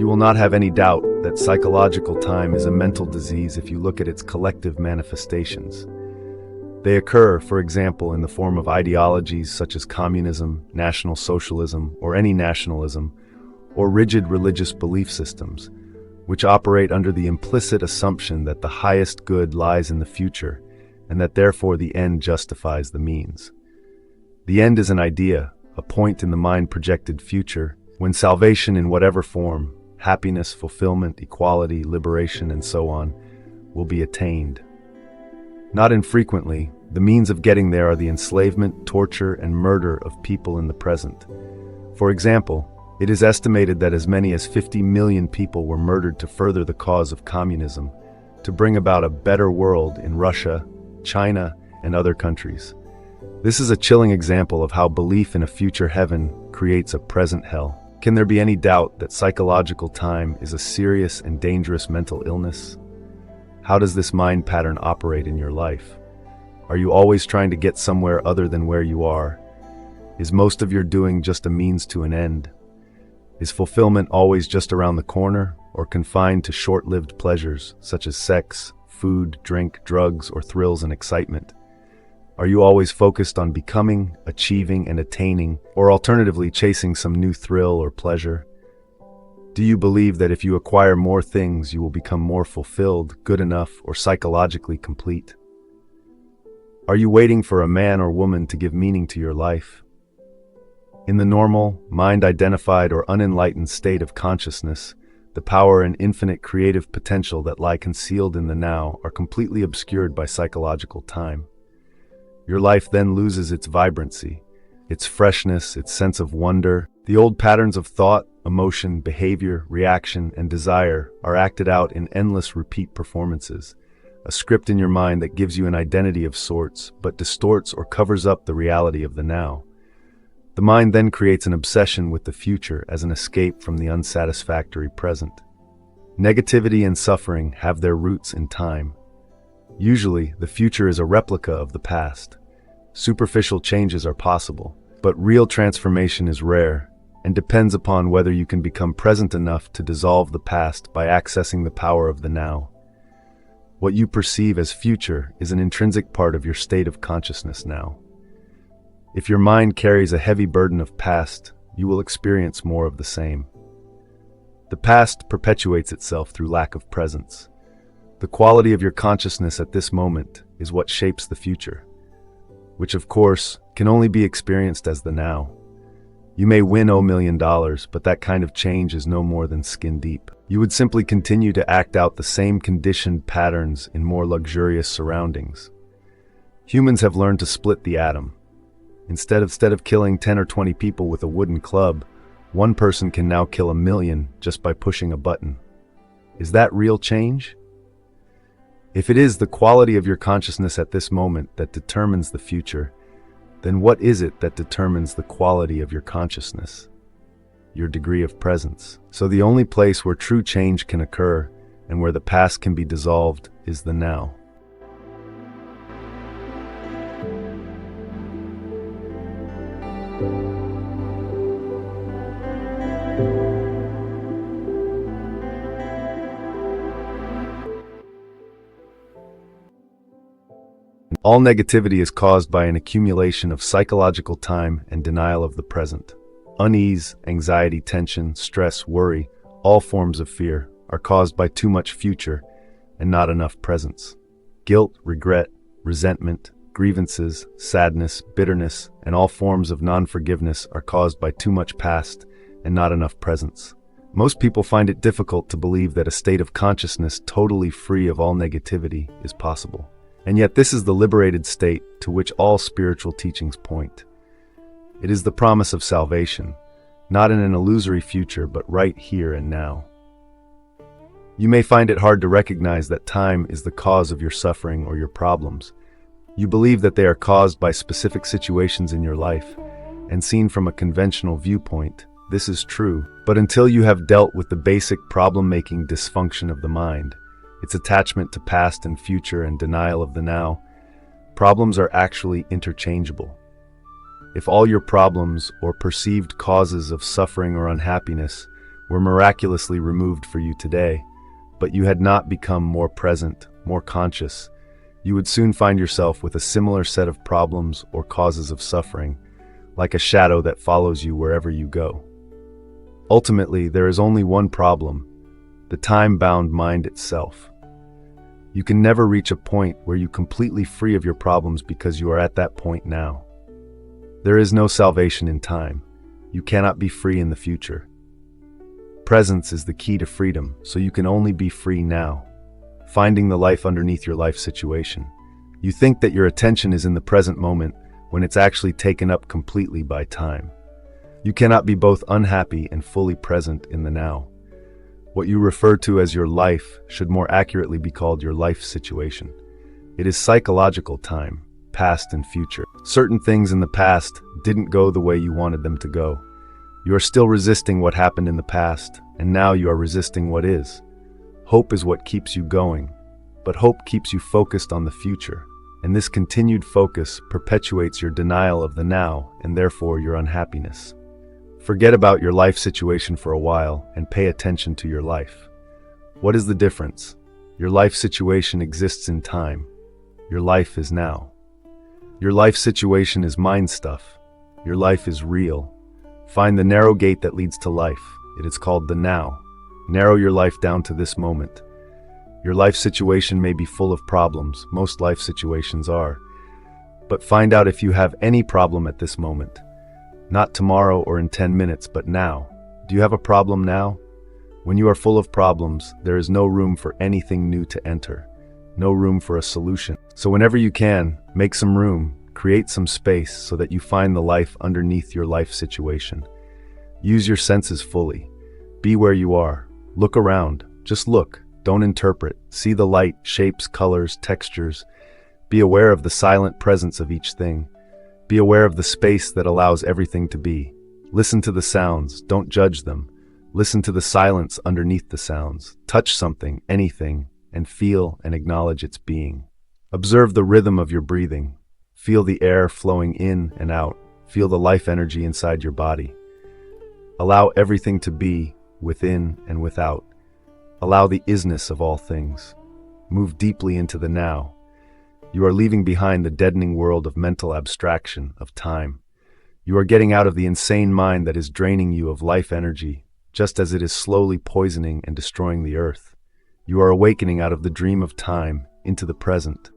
You will not have any doubt that psychological time is a mental disease if you look at its collective manifestations. They occur, for example, in the form of ideologies such as communism, National Socialism, or any nationalism, or rigid religious belief systems, which operate under the implicit assumption that the highest good lies in the future, and that therefore the end justifies the means. The end is an idea, a point in the mind-projected future, when salvation in whatever form, happiness, fulfillment, equality, liberation, and so on, will be attained. Not infrequently, the means of getting there are the enslavement, torture, and murder of people in the present. For example, it is estimated that as many as 50 million people were murdered to further the cause of communism, to bring about a better world in Russia, China, and other countries. This is a chilling example of how belief in a future heaven creates a present hell. Can there be any doubt that psychological time is a serious and dangerous mental illness? How does this mind pattern operate in your life? Are you always trying to get somewhere other than where you are? Is most of your doing just a means to an end? Is fulfillment always just around the corner, or confined to short-lived pleasures such as sex, food, drink, drugs, or thrills and excitement? Are you always focused on becoming, achieving, and attaining, or alternatively chasing some new thrill or pleasure? Do you believe that if you acquire more things, you will become more fulfilled, good enough, or psychologically complete? Are you waiting for a man or woman to give meaning to your life? In the normal, mind-identified or unenlightened state of consciousness, the power and infinite creative potential that lie concealed in the now are completely obscured by psychological time. Your life then loses its vibrancy, its freshness, its sense of wonder. The old patterns of thought, emotion, behavior, reaction, and desire are acted out in endless repeat performances, a script in your mind that gives you an identity of sorts, but distorts or covers up the reality of the now. The mind then creates an obsession with the future as an escape from the unsatisfactory present. Negativity and suffering have their roots in time. Usually, the future is a replica of the past. Superficial changes are possible, but real transformation is rare and depends upon whether you can become present enough to dissolve the past by accessing the power of the now. What you perceive as future is an intrinsic part of your state of consciousness now. If your mind carries a heavy burden of past, you will experience more of the same. The past perpetuates itself through lack of presence. The quality of your consciousness at this moment is what shapes the future, which of course can only be experienced as the now. You may win $1 million, but that kind of change is no more than skin deep. You would simply continue to act out the same conditioned patterns in more luxurious surroundings. Humans have learned to split the atom. Instead of killing 10 or 20 people with a wooden club, one person can now kill 1 million just by pushing a button. Is that real change? If it is the quality of your consciousness at this moment that determines the future, then what is it that determines the quality of your consciousness? Your degree of presence. So the only place where true change can occur and where the past can be dissolved is the now. All negativity is caused by an accumulation of psychological time and denial of the present. Unease, anxiety, tension, stress, worry, all forms of fear are caused by too much future and not enough presence. Guilt, regret, resentment, grievances, sadness, bitterness, and all forms of non-forgiveness are caused by too much past and not enough presence. Most people find it difficult to believe that a state of consciousness totally free of all negativity is possible. And yet this is the liberated state to which all spiritual teachings point. It is the promise of salvation, not in an illusory future, but right here and now. You may find it hard to recognize that time is the cause of your suffering or your problems. You believe that they are caused by specific situations in your life, and seen from a conventional viewpoint, this is true. But until you have dealt with the basic problem-making dysfunction of the mind, its attachment to past and future and denial of the now, problems are actually interchangeable. If all your problems or perceived causes of suffering or unhappiness were miraculously removed for you today, but you had not become more present, more conscious, you would soon find yourself with a similar set of problems or causes of suffering, like a shadow that follows you wherever you go. Ultimately, there is only one problem: the time-bound mind itself. You can never reach a point where you're completely free of your problems because you are at that point now. There is no salvation in time. You cannot be free in the future. Presence is the key to freedom, so you can only be free now, finding the life underneath your life situation. You think that your attention is in the present moment when it's actually taken up completely by time. You cannot be both unhappy and fully present in the now. What you refer to as your life should more accurately be called your life situation. It is psychological time, past and future. Certain things in the past didn't go the way you wanted them to go. You are still resisting what happened in the past, and now you are resisting what is. Hope is what keeps you going, but hope keeps you focused on the future, and this continued focus perpetuates your denial of the now and therefore your unhappiness. Forget about your life situation for a while and pay attention to your life. What is the difference? Your life situation exists in time. Your life is now. Your life situation is mind stuff. Your life is real. Find the narrow gate that leads to life. It is called the now. Narrow your life down to this moment. Your life situation may be full of problems. Most life situations are. But find out if you have any problem at this moment. Not tomorrow or in 10 minutes, but now. Do you have a problem now? When you are full of problems, there is no room for anything new to enter. No room for a solution. So whenever you can, make some room, create some space so that you find the life underneath your life situation. Use your senses fully. Be where you are. Look around. Just look. Don't interpret. See the light, shapes, colors, textures. Be aware of the silent presence of each thing. Be aware of the space that allows everything to be. Listen to the sounds. Don't judge them. Listen to the silence underneath the sounds. Touch something, anything, and feel and acknowledge its being. Observe the rhythm of your breathing. Feel the air flowing in and out. Feel the life energy inside your body. Allow everything to be, within and without. Allow the isness of all things. Move deeply into the now. You are leaving behind the deadening world of mental abstraction, of time. You are getting out of the insane mind that is draining you of life energy, just as it is slowly poisoning and destroying the earth. You are awakening out of the dream of time into the present.